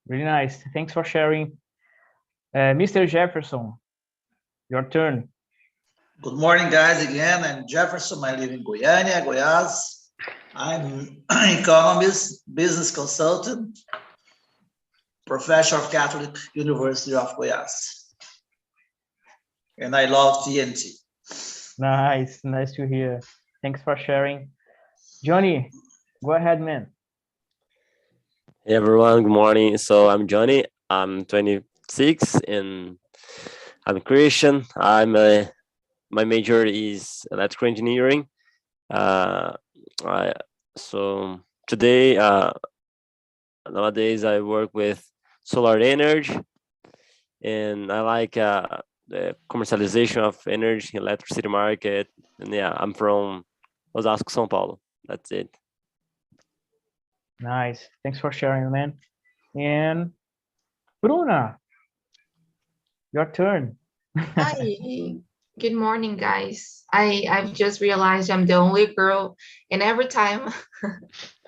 Really nice. Thanks for sharing. Mr. Jefferson, your turn. Good morning, guys. Again, I'm Jefferson. I live in Goiânia, Goiás. I'm an economist, business consultant, professor of Catholic University of Goiás. And I love TNT. Nice to hear. Thanks for sharing. Johnny, go ahead, man. Hey everyone, good morning. So I'm Johnny. I'm 26 and I'm Christian. My major is electrical engineering. So today, nowadays I work with solar energy, and I like the commercialization of energy, electricity market. And yeah, I'm from Osasco, São Paulo. That's it. Nice. Thanks for sharing, man. And Bruna, your turn. Hi, good morning, guys. I've just realized I'm the only girl, and every time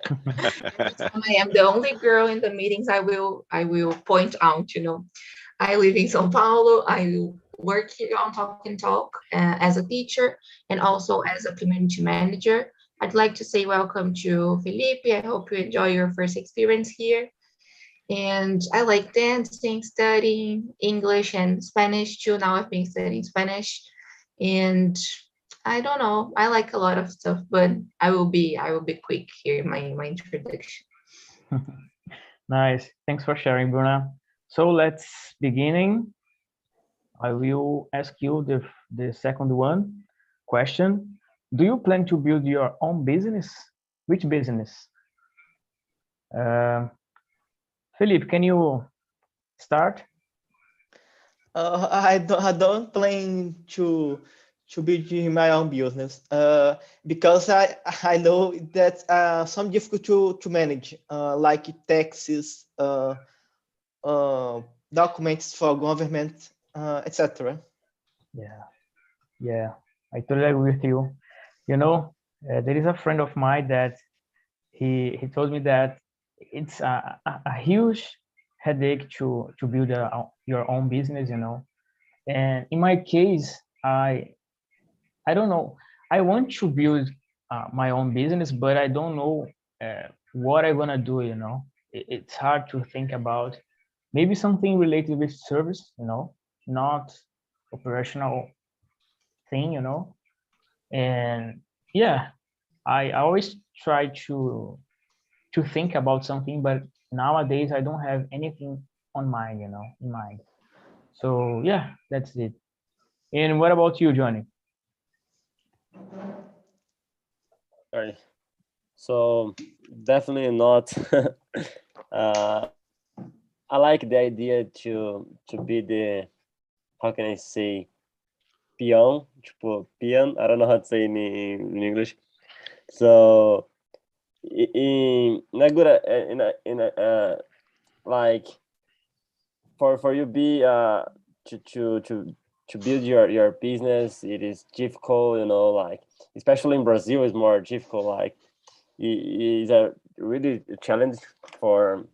I am the only girl in the meetings, I will point out, I live in São Paulo. I work here on Talk and Talk as a teacher and also as a community manager. I'd like to say welcome to Felipe. I hope you enjoy your first experience here. And I like dancing, studying English and Spanish too. Now I've been studying Spanish, and I don't know. I like a lot of stuff, but I will be quick here in my introduction. Nice. Thanks for sharing, Bruna. So let's beginning. I will ask you the second question. Do you plan to build your own business? Which business? Felipe, can you start? I don't plan to build my own business because I know that some difficult to manage, like taxes, documents for government, etc. Yeah, I totally agree with you. There is a friend of mine that he told me that it's a huge headache to build your own business, and in my case, I don't know. I want to build my own business, but I don't know what I'm gonna do. It's hard to think about. Maybe something related with service, not operational thing, and yeah, I always try to think about something, but nowadays I don't have anything on mind, in mind. So yeah, that's it. And what about you, Johnny? Sorry. So definitely not. I like the idea to be the, how can I say, peão, tipo peon. I don't know how to say in English. So in a good like for you be to build your business, it is difficult, like especially in Brazil is more difficult. Like it is a really challenge for,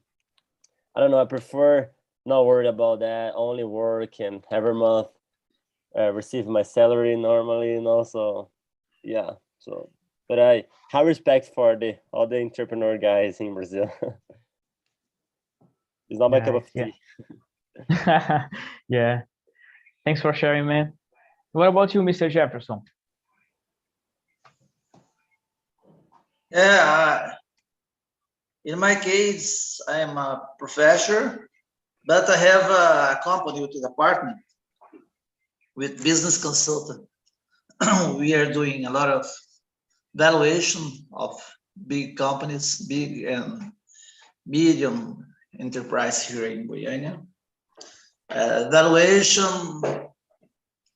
I don't know, I prefer not worried about that, only work and every month receive my salary normally, so yeah. So but I have respect for all the entrepreneur guys in Brazil. It's not my cup of tea. Yeah. Thanks for sharing, man. What about you, Mr. Jefferson? Yeah, in my case, I am a professor, but I have a company with a department with business consultant. We are doing a lot of valuation of big companies, big and medium enterprise here in Goiânia. Valuation,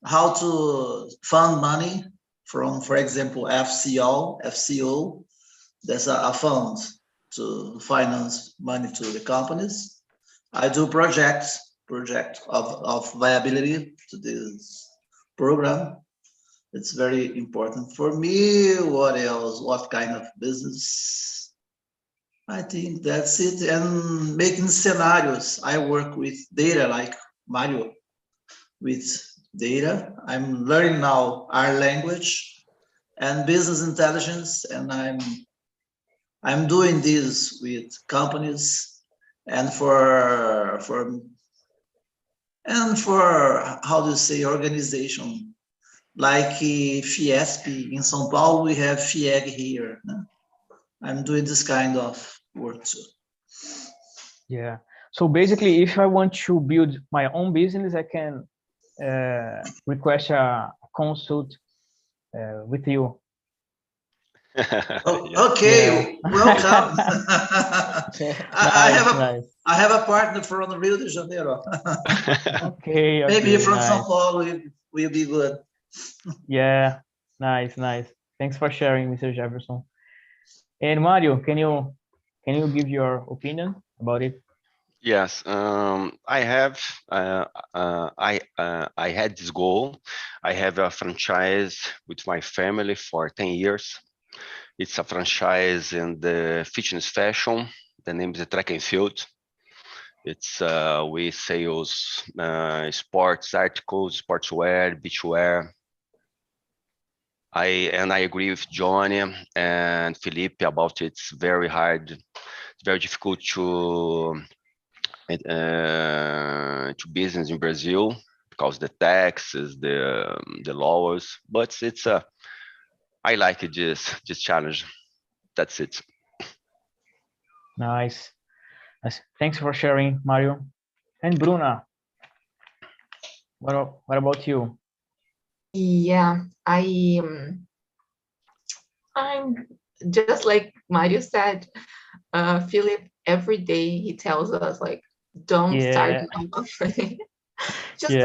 how to fund money from, for example, FCO. There's a fund to finance money to the companies. I do project of viability to this program. It's very important for me. What else? What kind of business? I think that's it. And making scenarios. I work with data like Mario with data. I'm learning now our language and business intelligence, and I'm doing this with companies and for how do you say organization like Fiesp in São Paulo. We have FIEG here. I'm doing this kind of work too. Yeah. So basically, if I want to build my own business, I can request a consult with you. Oh, okay, welcome. Nice. I have a partner from Rio de Janeiro. Okay. Maybe from Nice. São Paulo will be good. Yeah, nice. Thanks for sharing, Mr. Jefferson. And Mario, can you give your opinion about it? Yes, I have. I had this goal. I have a franchise with my family for 10 years. It's a franchise in the fitness fashion. The name is Track and Field. It's we sales sports articles, sportswear, beachwear. I agree with Johnny and Felipe about it's very hard. It's very difficult to business in Brazil because the taxes, the laws. But it's I like this challenge. That's it. Nice. Thanks for sharing, Mario. And Bruna, what about you? Yeah, I'm just like Mario said, Philip, every day he tells us like, don't start company. Just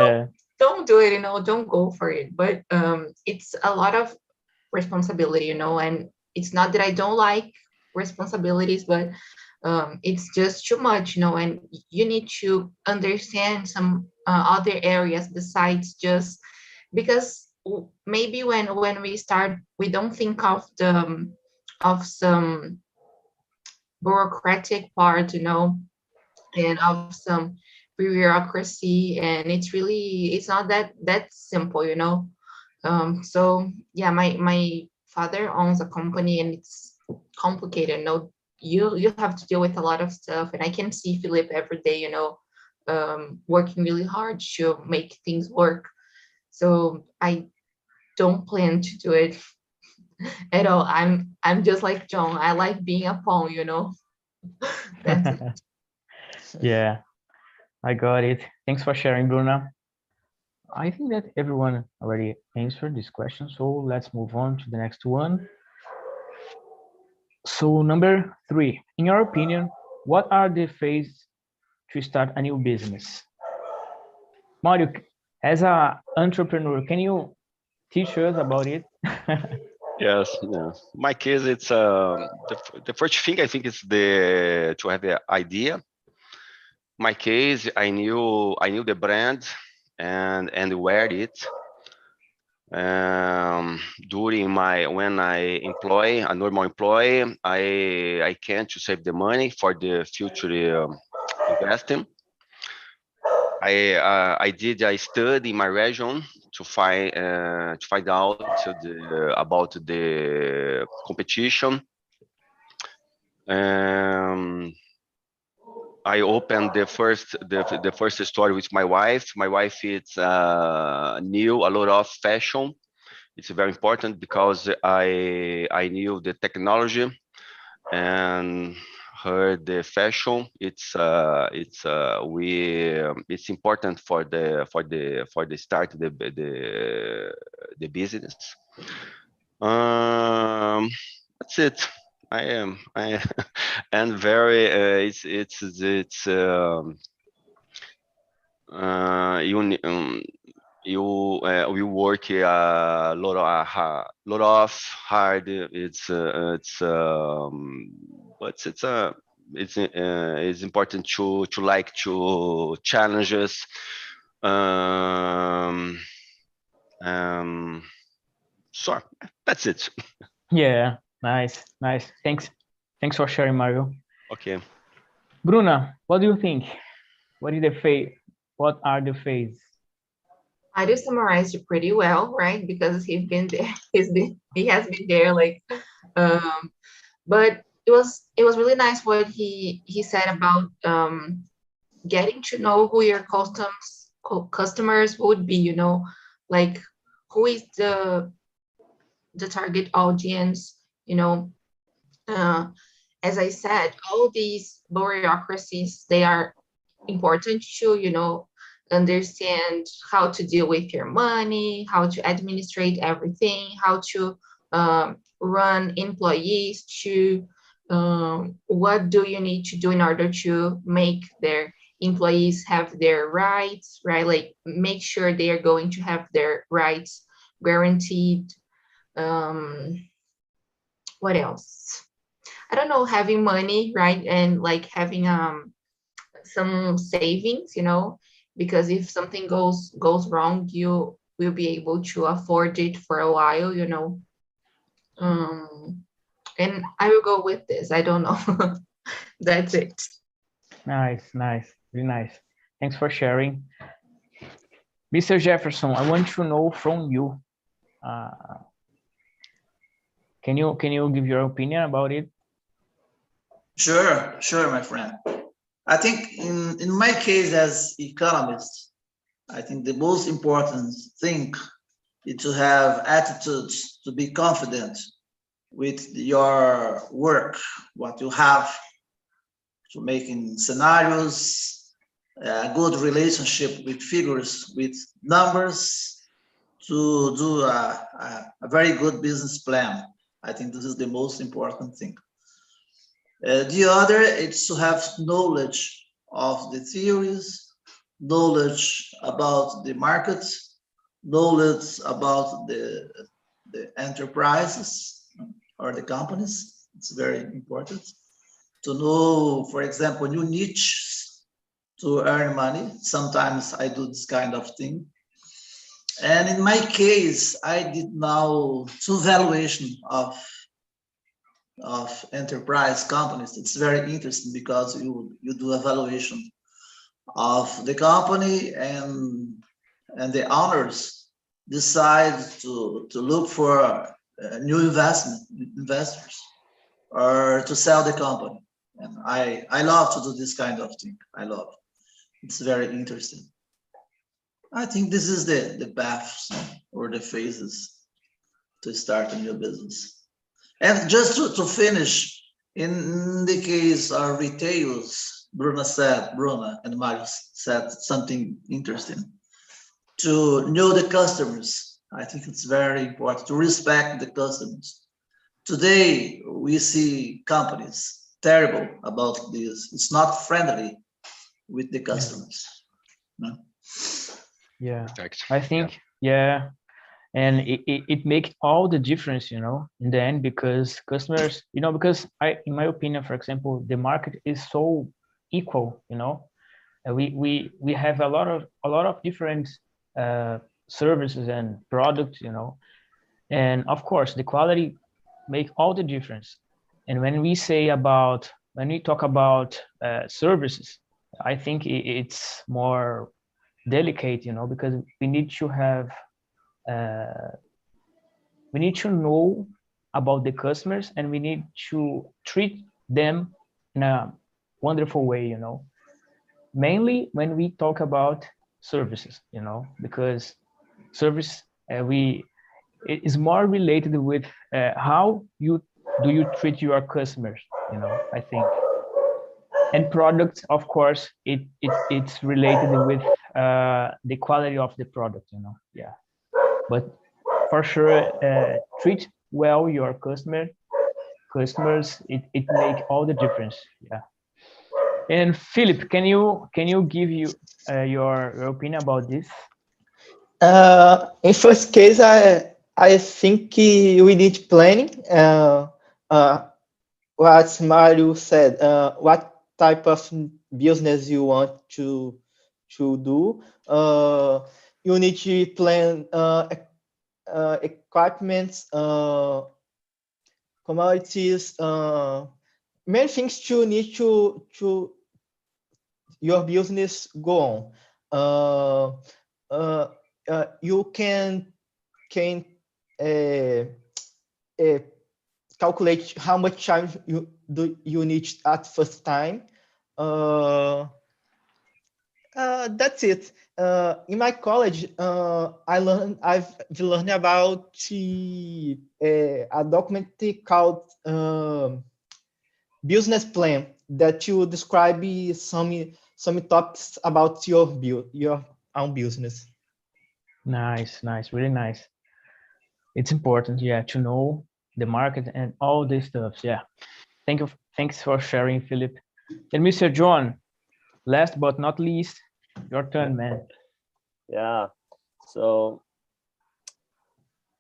don't do it, don't go for it. But it's a lot of responsibility, and it's not that I don't like responsibilities, but it's just too much, and you need to understand some other areas besides just because maybe when we start, we don't think of some bureaucratic part, and of some bureaucracy, and it's not that simple, so yeah, my father owns a company and it's complicated. You have to deal with a lot of stuff, and I can see Philip every day, working really hard to make things work. So I don't plan to do it at all. I'm just like John. I like being a pawn, That's it. Yeah, I got it. Thanks for sharing, Bruna. I think that everyone already answered this question, so let's move on to the next one. So number 3, in your opinion, what are the phases to start a new business? Mario, as an entrepreneur, can you teach us about it? Yes, yeah. My case, it's the first thing I think is to have an idea. My case, I knew the brand and wear it. During when I employ a normal employee, I can to save the money for the future investing. I did a study in my region to find out about the competition. I opened the first store with my wife. My wife knew a lot of fashion. It's very important because I knew the technology and her the fashion. It's important for the start the business. That's it. I am and very we work a lot of hard. But it's important to like to challenges. So that's it. Yeah, nice. Thanks for sharing, Mario. Okay. Bruna, what do you think? What is the phase? What are the phases? I just summarized it pretty well, right? Because he's been there, he has been there, like, um, but it was really nice what he said about getting to know who your customers would be, like who is the target audience, you know. Uh, as I said, all these bureaucracies, they are important to, understand how to deal with your money, how to administrate everything, how to run employees, to what do you need to do in order to make their employees have their rights, right? Like make sure they are going to have their rights guaranteed. Um, what else? I don't know, having money, right? And like having some savings, because if something goes wrong, you will be able to afford it for a while. Um, and I will go with this. I don't know. That's it. Nice, nice, really nice. Thanks for sharing. Mr. Jefferson, I want to know from you. Can you give your opinion about it? Sure, my friend. I think in my case as economist, I think the most important thing is to have attitudes, to be confident with your work, what you have, to making scenarios, a good relationship with figures, with numbers, to do a very good business plan. I think this is the most important thing. The other is to have knowledge of the theories, knowledge about the markets, knowledge about the enterprises or the companies. It's very important to know, for example, new niches to earn money. Sometimes I do this kind of thing. And in my case, I did now 2 valuation of enterprise companies. It's very interesting because you do evaluation of the company, and the owners decide to look for new investors or to sell the company. And I love to do this kind of thing. I love it. It's very interesting. I think this is the paths or the phases to start a new business. And just to finish, in the case of retails, Bruna and Marius said something interesting. To know the customers, I think it's very important to respect the customers. Today, we see companies terrible about this. It's not friendly with the customers. No? Yeah, Perfect. I think, yeah. And it makes all the difference, in the end, because customers, because in my opinion, for example, the market is so equal, we have a lot of different services and products, and of course the quality make all the difference. And when we talk about services, I think it's more delicate, because we need to have we need to know about the customers, and we need to treat them in a wonderful way, mainly when we talk about services, because service it is more related with how you treat your customers, I think. And products, of course, it's related with the quality of the product, yeah. But for sure, treat well your customers. It make all the difference. Yeah. And Philip, can you give your opinion about this? In first case, I think we need planning. What Mario said, what type of business you want to do. You need to plan equipment, commodities, many things you need to your business go on. You can uh, calculate how much time you need at first time. That's it. In my college, I've learned about a document called business plan that you describe some topics about your own business. Nice, really nice. It's important, yeah, to know the market and all these stuff. Yeah. Thanks for sharing, Philip. And Mr. John, last but not least, your turn, man. Yeah. So,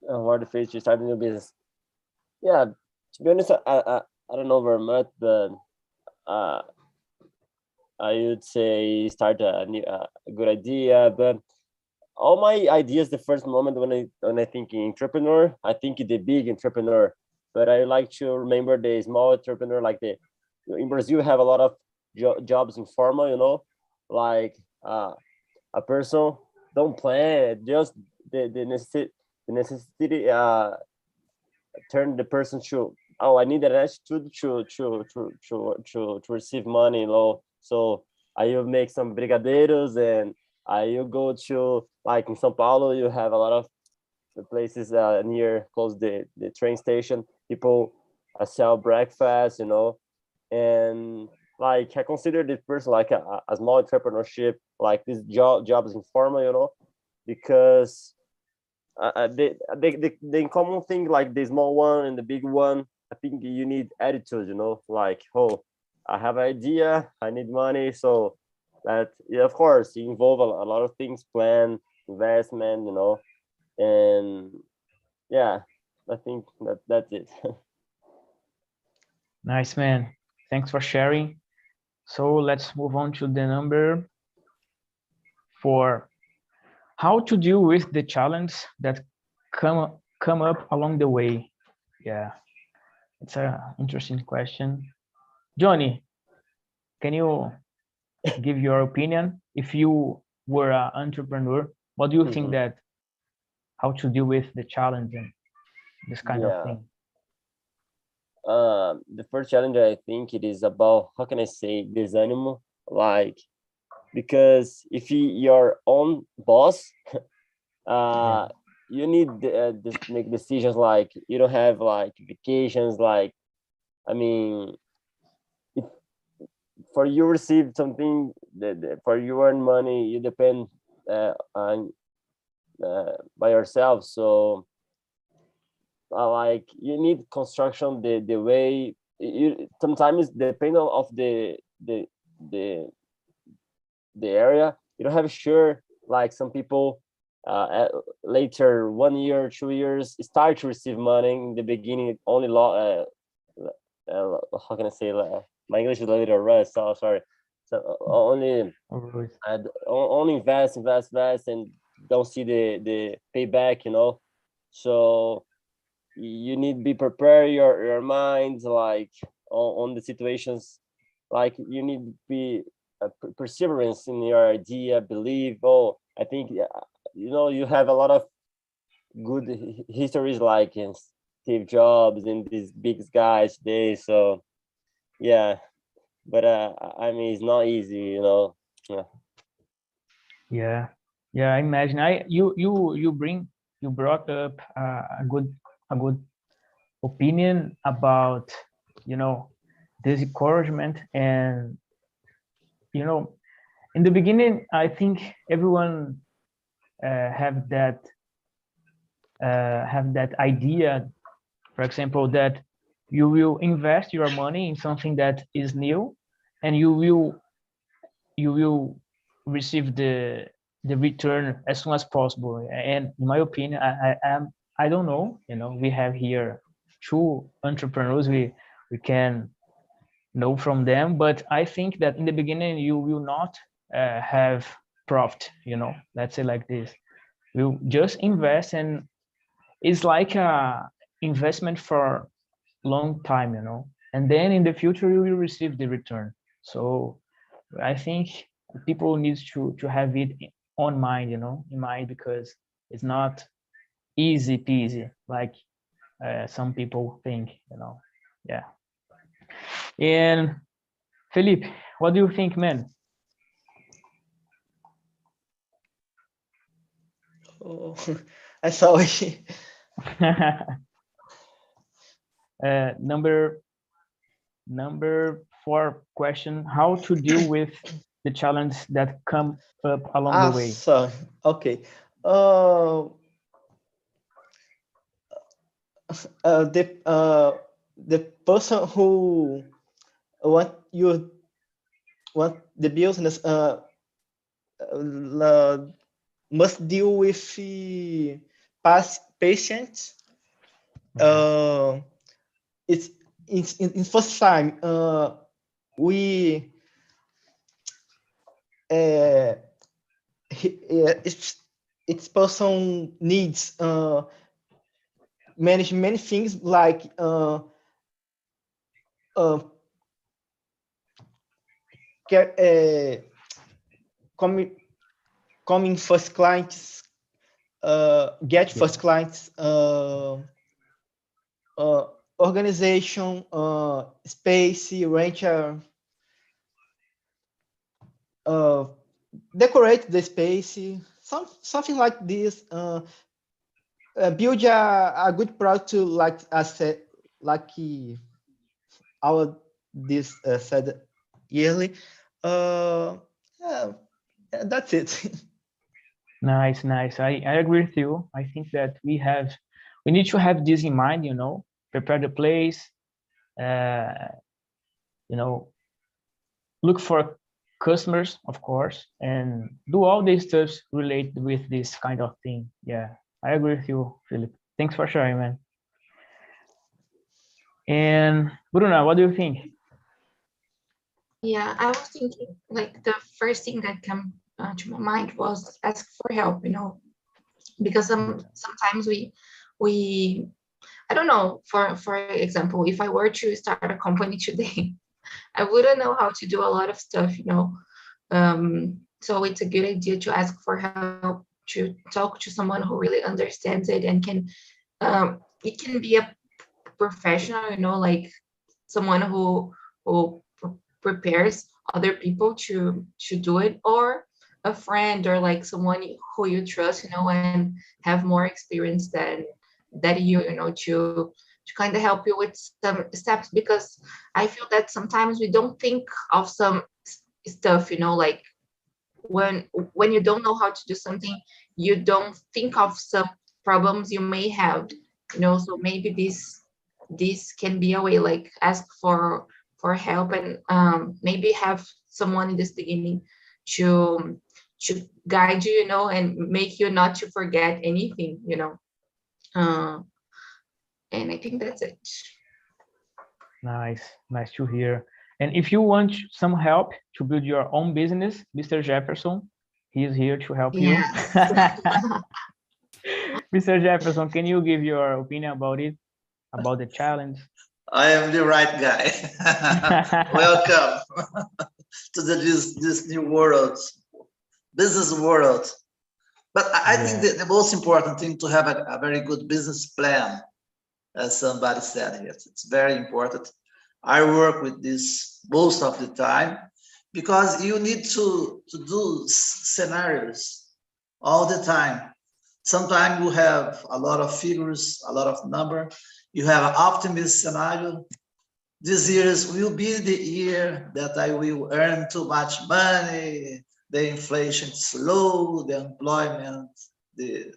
what the phase to start a new business? Yeah. To be honest, I don't know very much, but I would say start a good idea. But all my ideas, the first moment when I think entrepreneur, I think the big entrepreneur. But I like to remember the small entrepreneur, like in Brazil, have a lot of jobs informal, like a person don't plan, just the necessity turn the person to, oh, I need an attitude to receive money, so I will make some brigadeiros, and I will go to, like in São Paulo, you have a lot of places near close the train station. People sell breakfast, and like I consider this person like a small entrepreneurship, like this job is informal, because the common thing, like the small one and the big one, I think you need attitude, like, oh, I have an idea, I need money, so that, yeah, of course, you involve a lot of things, plan, investment, and yeah, I think that's it. Nice, man. Thanks for sharing. So let's move on to the number 4. How to deal with the challenge that come up along the way? Yeah, it's an interesting question. Johnny, can you give your opinion? If you were an entrepreneur, what do you think that how to deal with the challenge and this kind of thing? The first challenge, I think it is about, how can I say, desânimo, like, because if your own boss, you need to make decisions, like you don't have like vacations, like, I mean, if for you receive something, for you earn money, you depend on by yourself, so like you need construction the way you sometimes depending of the area, you don't have sure, like some people later 1 year 2 years start to receive money. In the beginning only how can I say, my English is a little rust, so sorry, so only invest and don't see the payback, so you need to be prepared your minds, like on the situations, like you need to be perseverance in your idea, believe. Oh, I think you have a lot of good histories, like in Steve Jobs and these big guys today, so yeah, but I mean, it's not easy, Yeah, I imagine. You brought up a good opinion about this encouragement, and in the beginning I think everyone have that idea, for example, that you will invest your money in something that is new, and you will receive the return as soon as possible. And in my opinion, I don't know, we have here 2 entrepreneurs, we can know from them, but I think that in the beginning you will not have profit, let's say like this. We'll just invest, and it's like a investment for long time, and then in the future you will receive the return. So I think people need to have it on mind, in mind, because it's not easy peasy like some people think, yeah. And Felipe, what do you think, man? Oh, I'm sorry. Number 4 question: how to deal with the challenge that come up along the way? So, okay. The person who want the business must deal with the past patients. It's in first time we its person needs manage many things like coming first clients, get first clients, organization, space, renter, decorate the space, something like this. Build a good product to like our this said yearly. Yeah, that's it. Nice. I agree with you. I think that we need to have this in mind, prepare the place, look for customers, of course, and do all these stuff related with this kind of thing. Yeah, I agree with you, Philip. Thanks for sharing, man. And Bruna, what do you think? Yeah, I was thinking like the first thing that came to my mind was ask for help, because sometimes we I don't know, for example, if I were to start a company today, I wouldn't know how to do a lot of stuff, so it's a good idea to ask for help, to talk to someone who really understands it and can it can be a professional, like someone who prepares other people to do it, or a friend, or like someone who you trust, and have more experience than that to kind of help you with some steps, because I feel that sometimes we don't think of some stuff, like when you don't know how to do something, you don't think of some problems you may have, so maybe this can be a way, like ask for help, and maybe have someone in this beginning to guide you, and make you not to forget anything, and I think that's it. Nice to hear. And if you want some help to build your own business, Mr. Jefferson, he is here to help you. Mr. Jefferson, can you give your opinion about it, about the challenge? I am the right guy. Welcome to this new world, business world. But I think the most important thing to have a very good business plan, as somebody said here. It's very important. I work with this most of the time, because you need to do scenarios all the time. Sometimes you have a lot of figures, a lot of number. You have an optimist scenario. This year will be the year that I will earn too much money. The inflation is low. The employment, the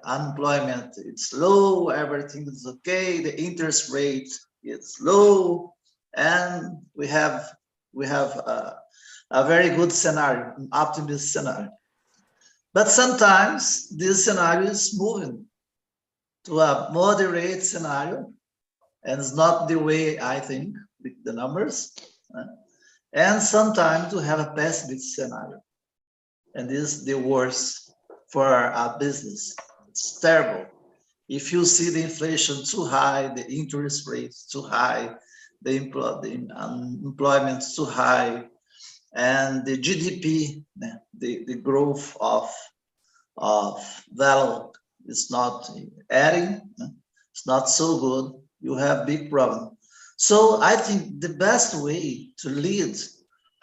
unemployment, it's low. Everything is okay. The interest rate is low, and we have a very good scenario, an optimist scenario. But sometimes this scenario is moving to a moderate scenario, and it's not the way I think with the numbers. And sometimes to have a pessimist scenario, and this is the worst for our business. It's terrible. If you see the inflation too high, the interest rates too high, the unemployment too high, and the GDP, the growth of value is not adding, it's not so good, you have big problem. So I think the best way to lead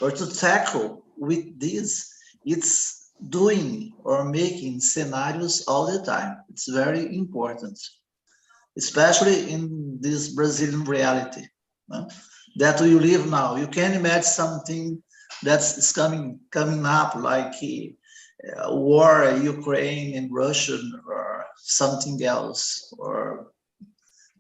or to tackle with this, it's doing or making scenarios all the time. It's very important, especially in this Brazilian reality that we live now. You can imagine something that's coming up, like war, Ukraine and Russia, or something else, or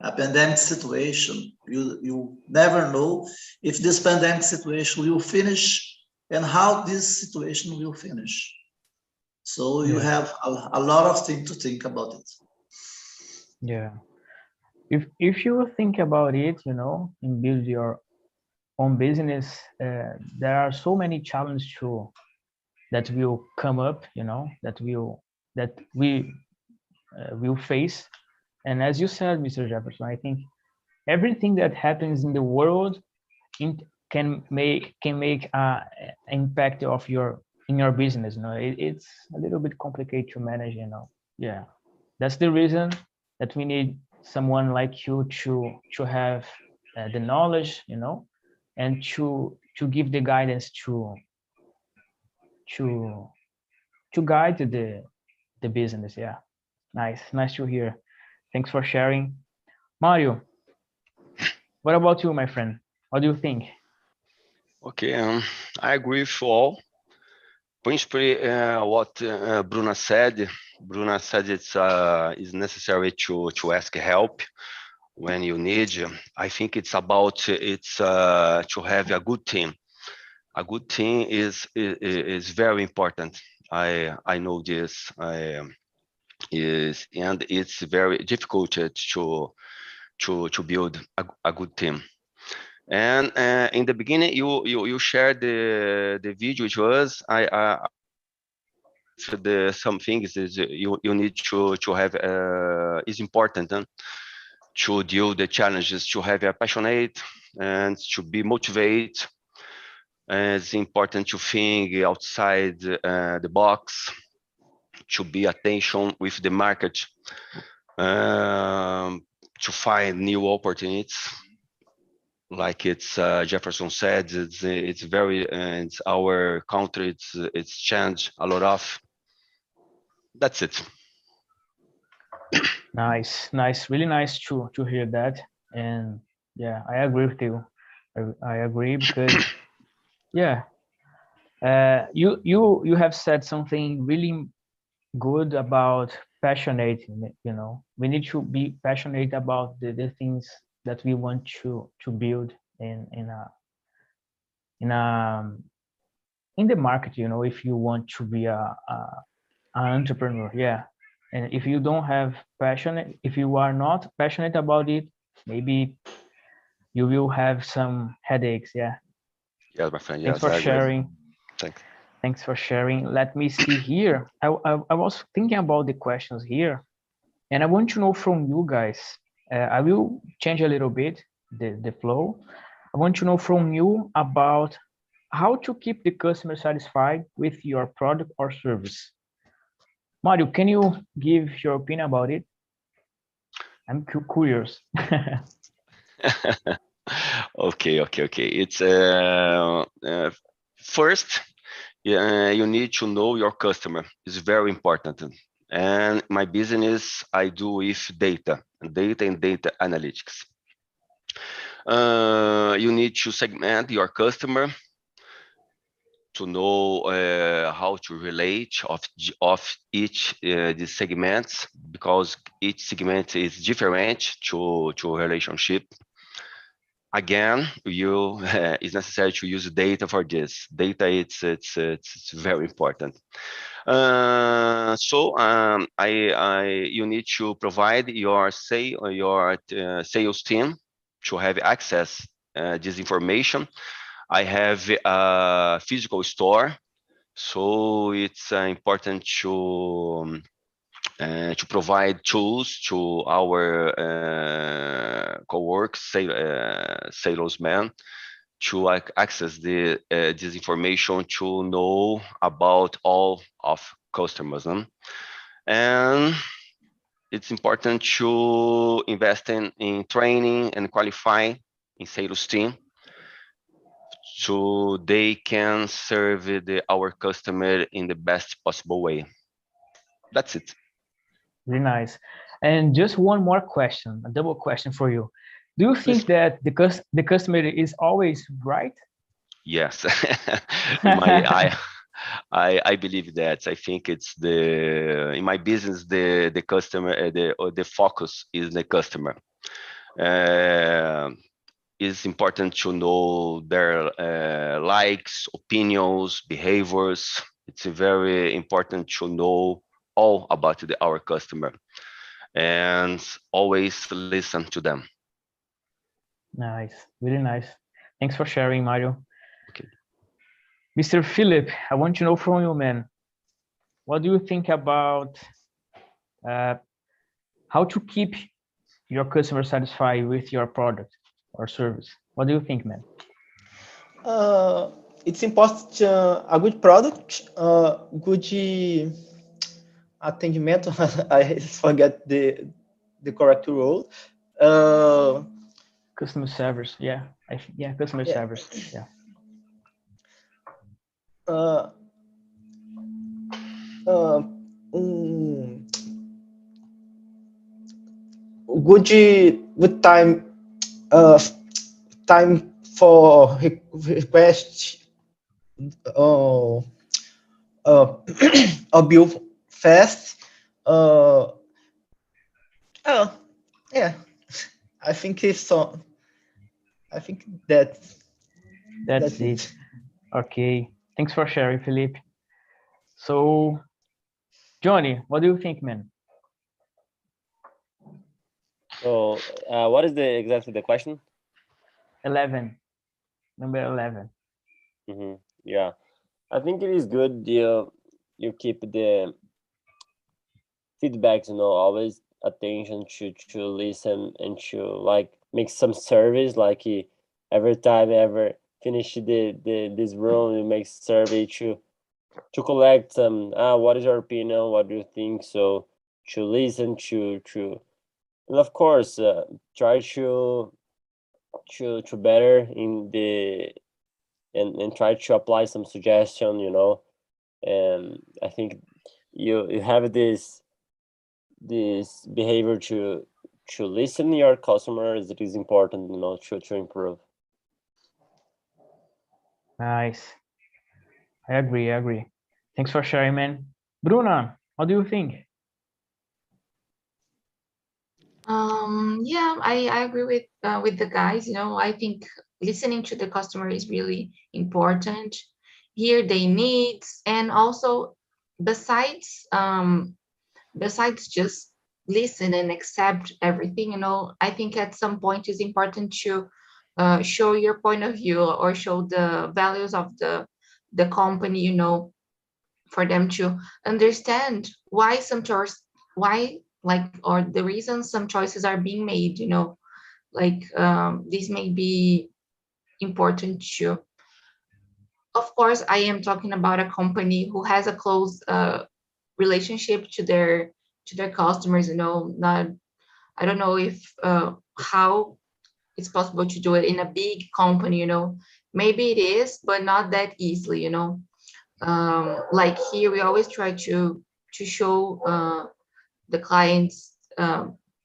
a pandemic situation. You never know if this pandemic situation will finish and how this situation will finish. So you have a lot of things to think about it. Yeah. If you think about it, you know, and build your own business, there are so many challenges that will come up, you know, that we will face. And as you said, Mr. Jefferson, I think everything that happens in the world can make an impact of in your business. You know, it's a little bit complicated to manage. You know, yeah, that's the reason that we need someone like you to have the knowledge, you know, and to give the guidance to guide the business. Yeah, nice to hear. Thanks for sharing. Mario, what about you, my friend? What do you think? Okay, I agree with you all. Principally, what Bruna said. Bruna said it's necessary to ask help when you need. I think it's about to have a good team. A good team is very important. I know this. And it's very difficult to build a good team. And in the beginning, you shared the video with us. Some things is you need to have is important to deal the challenges, to have a passionate and to be motivated. It's important to think outside the box, to be attention with the market, to find new opportunities. Like Jefferson said, it's very it's our country. It's changed a lot of. That's it. Nice, really nice to hear that. And yeah, I agree with you. I agree because yeah, you have said something really good about passionate. You know, we need to be passionate about the things that we want to build in the market. You know, if you want to be an entrepreneur, yeah. And if you don't have passion, if you are not passionate about it, maybe you will have some headaches. Yeah. Yes, my friend. Thanks Yes, for sharing. Thanks. Thanks for sharing. Let me see here. I was thinking about the questions here, and I want to know from you guys. I will change a little bit the flow. I want to know from you about how to keep the customer satisfied with your product or service. Mario, can you give your opinion about it? I'm curious. Okay. It's first, you need to know your customer. It's very important. And my business, I do with data and data analytics. You need to segment your customer to know how to relate of each these segments, because each segment is different to relationship. Again, it's necessary to use data for this. Data, it's very important. You need to provide your sales team to have access this information. I have a physical store, so it's important to to provide tools to our salesmen to access this information to know about all of customers. And it's important to invest in training and qualifying in sales team so they can serve our customer in the best possible way. That's it. Really nice. And just one more question, a double question for you. Do you think that the customer is always right? Yes. I believe that. I think it's in my business, the customer, the focus is the customer. It's important to know their likes, opinions, behaviors. It's very important to know all about our customer and always listen to them. Nice, really nice. Thanks for sharing, Mario. Okay. Mr. Philip, I want to know from you, man, what do you think about how to keep your customer satisfied with your product or service? What do you think, man? It's important a good product, good atendimento. I forget the correct role. Customer service, yeah, customer service, yeah. Good time for request a bill fast. Yeah, I think it's so. I think that's it. Okay, thanks for sharing, Philippe. So, Johnny, what do you think, man? So, what is exactly the question? 11, number 11. Mm-hmm. Yeah, I think it is good. You keep the feedbacks, always attention to listen and to like make some service. Like every time ever finish this room, you make survey to collect some. What is your opinion? What do you think? So to listen to, and of course try to better in the and try to apply some suggestion. And I think you have this behavior to listen to your customers. It is important, to improve. Nice. I agree. Thanks for sharing, man. Bruna, what do you think? Yeah, I agree with the guys. I think listening to the customer is really important. Hear their needs, and also besides just listen and accept everything, I think at some point it's important to show your point of view or show the values of the company, for them to understand why or the reasons some choices are being made, like this may be important too. Of course, I am talking about a company who has a close relationship to their customers, not, I don't know if how it's possible to do it in a big company, maybe it is, but not that easily, like here we always try to show the clients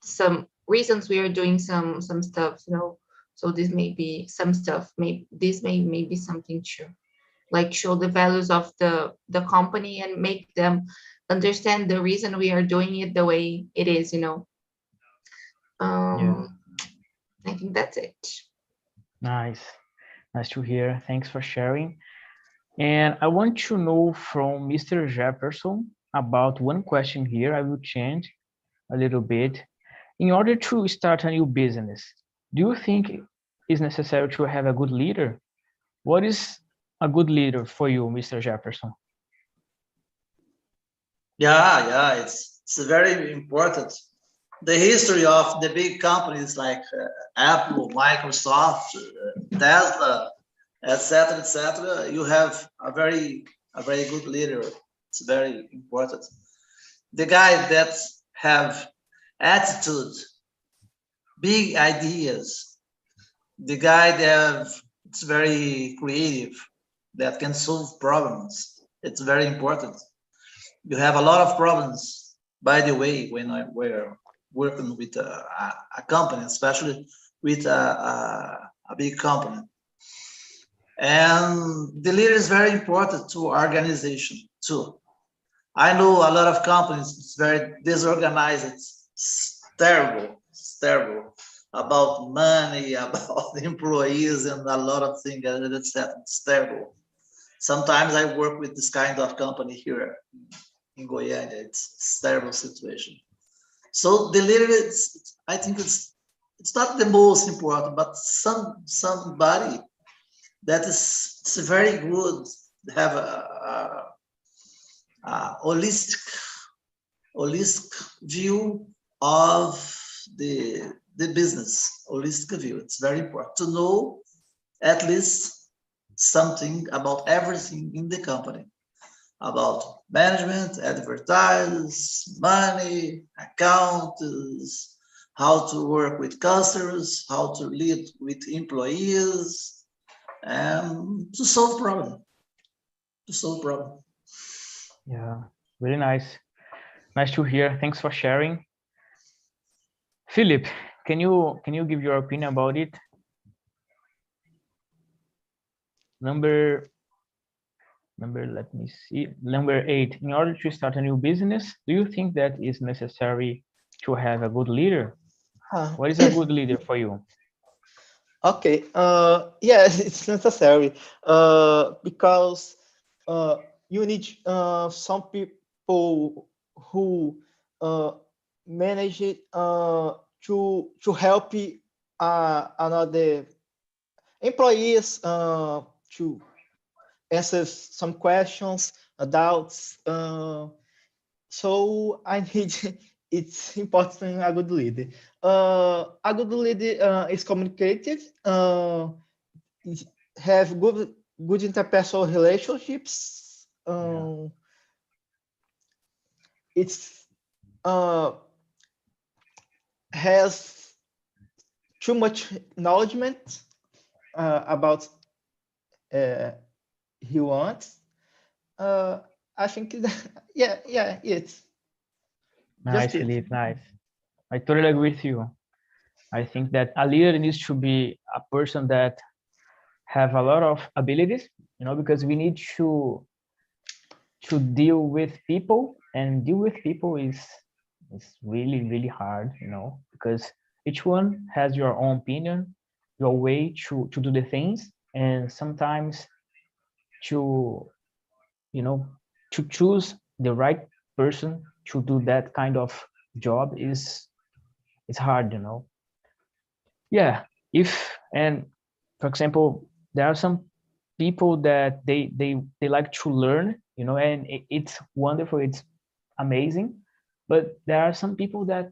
some reasons we are doing some stuff, so this may be some stuff, this may be something true, like show the values of the company and make them understand the reason we are doing it the way it is, I think that's it. Nice to hear. Thanks for sharing. And I want to know from Mr. Jefferson about one question here. I will change a little bit. In order to start a new business, do you think it's necessary to have a good leader? What is a good leader for you, Mr. Jefferson? Yeah, It's very important. The history of the big companies like Apple, Microsoft, Tesla, etc., you have a very good leader. It's very important. The guy that have attitude, big ideas, the guy that it's very creative, that can solve problems. It's very important. You have a lot of problems, by the way, when we're working with a company, especially with a big company. And the leader is very important to organization too. I know a lot of companies, it's very disorganized. It's terrible. It's terrible about money, about employees, and a lot of things. It's terrible. Sometimes I work with this kind of company here in Goiânia. It's a terrible situation. So the leader, I think it's not the most important, but somebody that is very good, have a holistic view of the business, holistic view. It's very important to know at least something about everything in the company, about management, advertise, money, accounts, how to work with customers, how to lead with employees, and to solve problem. Yeah, really nice. Nice to hear. Thanks for sharing. Philip, can you give your opinion about it? Number, let me see. Number 8. In order to start a new business, do you think that is necessary to have a good leader? What is a good leader for you? Okay. Yes, it's necessary. Because you need some people who manage it to help another employees to answer some questions, doubts. So I need. It's important a good leader. A good leader is communicative, have good interpersonal relationships. It's has too much knowledge about he wants. I think it's Nice, Philip, nice. I totally agree with you. I think that a leader needs to be a person that have a lot of abilities, because we need to deal with people, and deal with people is really, really hard, because each one has your own opinion, your way to do the things, and sometimes to choose the right person to do that kind of job it's hard. Yeah. And for example, there are some people that they like to learn, and it's wonderful, it's amazing, but there are some people that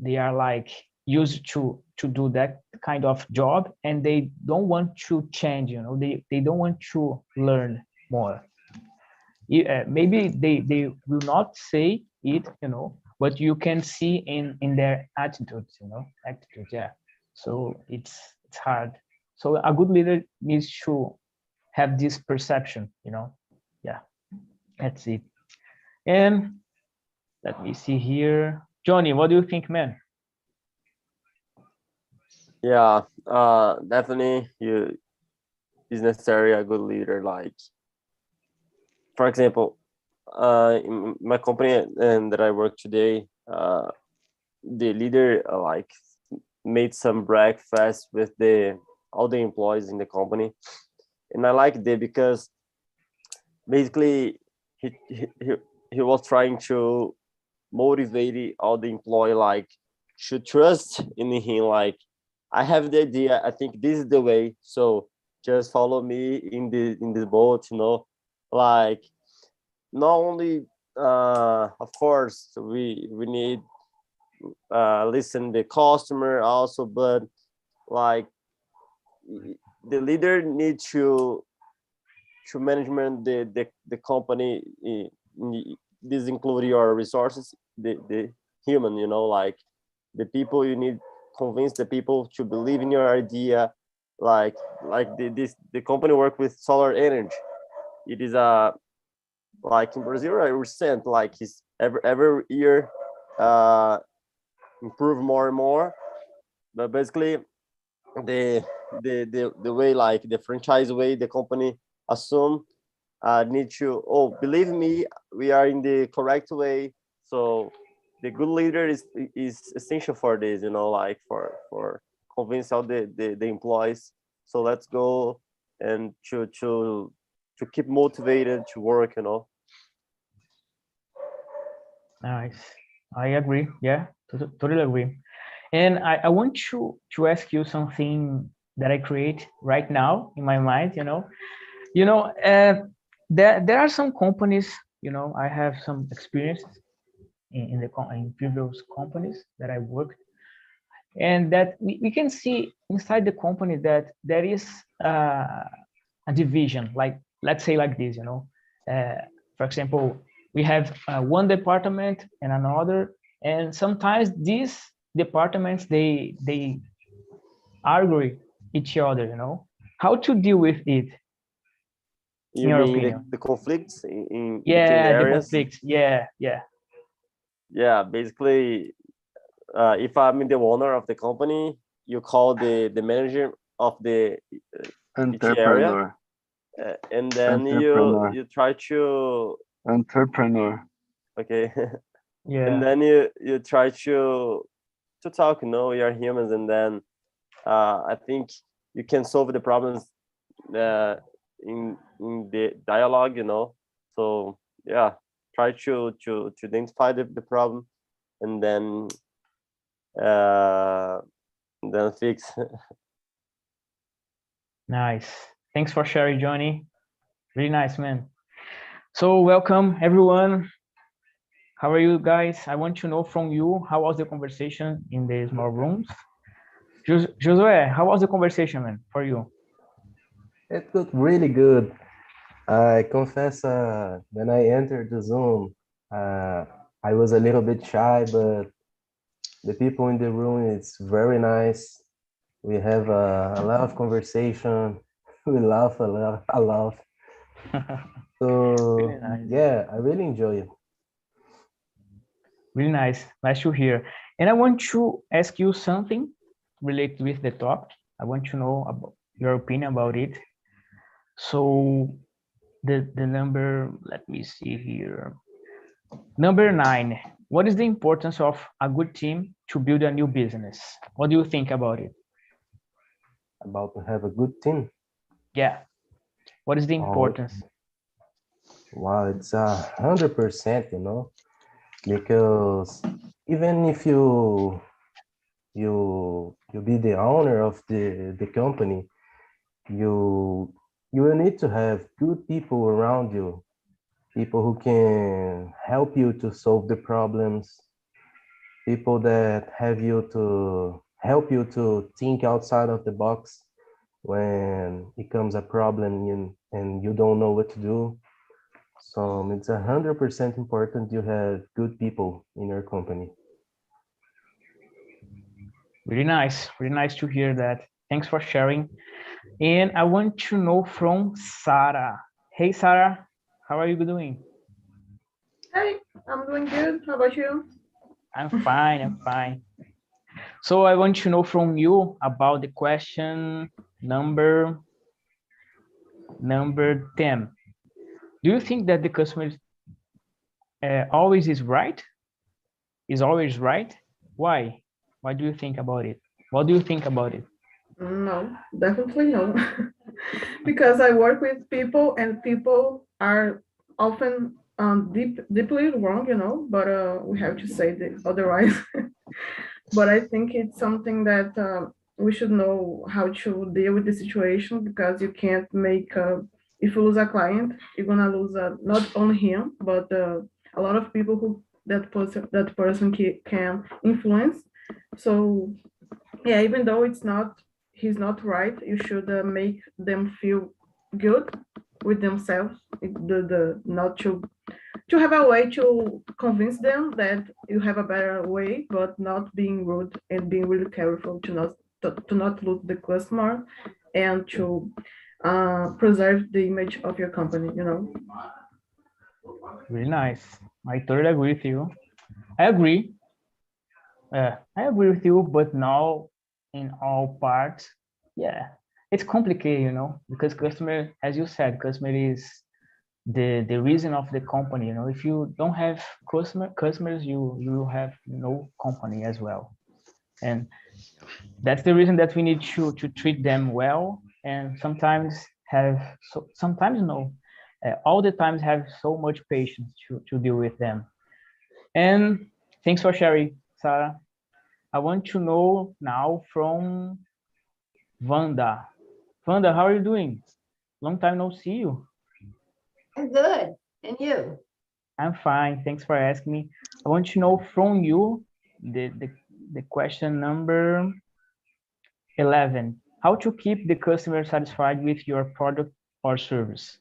they are like used to do that kind of job, and they don't want to change. They don't want to learn more. Maybe they will not say it, but you can see in their attitudes, yeah. So it's hard. So a good leader needs to have this perception, yeah. That's it. And let me see here, Johnny, what do you think, man? Yeah, definitely is necessary a good leader. Like, for example, in my company and that I work today, the leader like made some breakfast with all the employees in the company, and I like that because basically he was trying to motivate all the employee, like, should trust in him. Like, I have the idea, I think this is the way, so just follow me in this boat, like, not only of course, we need listen the customer also, but like the leader needs to management the company. This include your resources, the human, you know, like the people. You need convince the people to believe in your idea. Like the company work with solar energy. It is a like in Brazil, I recent like is every year improve more and more. But basically, the way like the franchise way the company assume need to believe me, we are in the correct way. So the good leader is essential for this, you know, like for convince all the employees. So let's go and to keep motivated to work, you know. Nice. I agree. Yeah, totally agree. And I want to ask you something that I create right now in my mind, there are some companies, I have some experience in previous companies that I worked, and that we can see inside the company that there is a division, like let's say like this, for example, we have one department and another, and sometimes these departments they argue each other, how to deal with it. You in your mean opinion? the conflicts in between the Yeah, the areas? conflicts. Yeah. Basically, if I'm the owner of the company, you call the manager of the each area, Entrepreneur. and then Entrepreneur. you try to Entrepreneur. okay, and Yeah. then you try to talk. We are humans, and then I think you can solve the problems in the dialogue. So yeah, try to identify the problem, and then fix. Nice. Thanks for sharing, Johnny. Really nice, man. So welcome everyone. How are you guys? I want to know from you, how was the conversation in the small rooms? Josué, how was the conversation, man, for you? It got really good. I confess, when I entered the Zoom, I was a little bit shy, but the people in the room, it's very nice. We have a lot of conversation. We laugh a lot. So Really nice. yeah, I really enjoy it. Really nice. Nice to hear. And I want to ask you something related with the topic. I want to know about your opinion about it. So the number, let me see here. Number 9, what is the importance of a good team to build a new business? What do you think about it? About to have a good team. Yeah. What is the importance? Wow, it's 100%, because even if you be the owner of the company, you will need to have good people around you, people who can help you to solve the problems, people that have you to help you to think outside of the box when it comes a problem and you don't know what to do. So it's 100% important you have good people in your company. Really nice to hear that. Thanks for sharing. And I want to know from Sarah. Hey, Sarah, how are you doing? Hey, I'm doing good. How about you? I'm fine. So I want to know from you about the question number 10. Do you think that the customer always is right? Is always right? Why? What do you think about it? What do you think about it? No, definitely no. Because I work with people and people are often deeply wrong, but we have to say this otherwise. But I think it's something that we should know how to deal with the situation, because you can't make, if you lose a client, you're gonna lose not only him, but a lot of people who that person can influence. So yeah, even though he's not right, you should make them feel good with themselves. Not to have a way to convince them that you have a better way, but not being rude and being really careful to not lose the customer and to preserve the image of your company, you know. Really nice. I totally agree with you. I agree. I agree with you, but now in all parts, yeah, it's complicated, you know, because customer, as you said, customer is the reason of the company. You know, if you don't have customers, you will have no company as well, and that's the reason that we need to treat them well, and sometimes sometimes no, all the times have so much patience to deal with them. And thanks for sharing, Sarah. I want to know now from Wanda. Wanda, how are you doing? Long time no see you. I'm good. And you? I'm fine. Thanks for asking me. I want to know from you the question number 11. How to keep the customer satisfied with your product or service?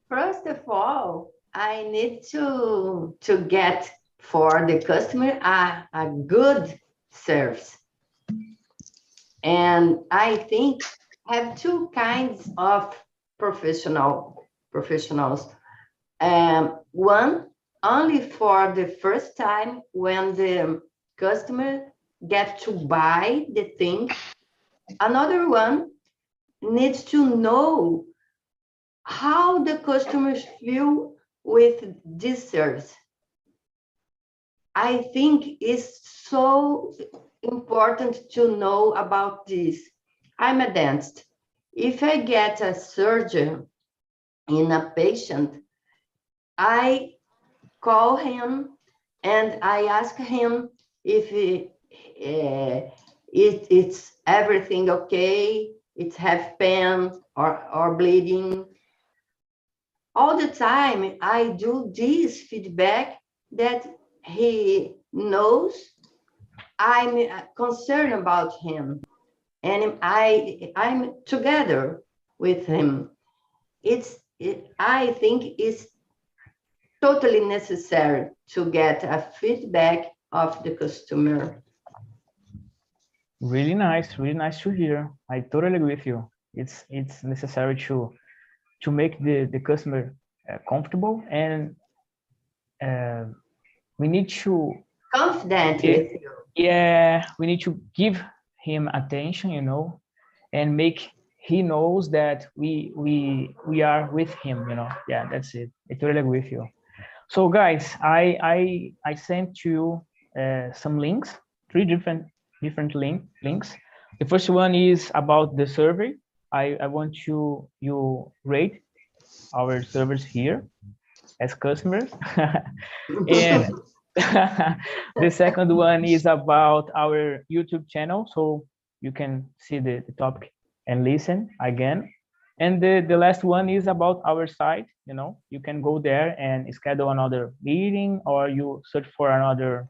First of all, I need to get for the customer a good service. And I think have two kinds of professionals. One only for the first time when the customer gets to buy the thing. Another one needs to know how the customers feel with this service. I think it's so important to know about this. I'm a dentist. If I get a surgeon in a patient, I call him and I ask him if it's everything okay, it's have pain or bleeding. All the time I do this feedback that he knows I'm concerned about him and I'm together with him. I think it's totally necessary to get a feedback of the customer. Really nice to hear. I totally agree with you. It's necessary to make the customer comfortable, and we need to confident with you. Yeah, we need to give him attention, you know, and make he knows that we are with him, you know. Yeah, that's it. I totally agree with you. So guys, I sent you some links, three different links. The first one is about the survey. I want you rate our service here as customers. And the second one is about our YouTube channel, so you can see the topic and listen again. And the last one is about our site. You know, you can go there and schedule another meeting, or you search for another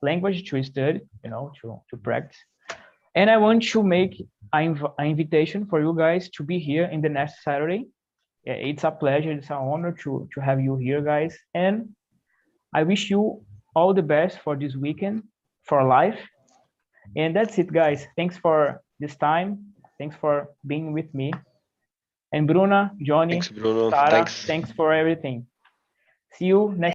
language to study, you know, to practice. And I want to make an invitation for you guys to be here in the next Saturday. It's a pleasure, it's an honor to have you here, guys. And I wish you all the best for this weekend, for life. And that's it, guys. Thanks for this time. Thanks for being with me. And Bruna, Johnny, Thanks, Bruno. Sarah, Thanks. thanks for everything. See you next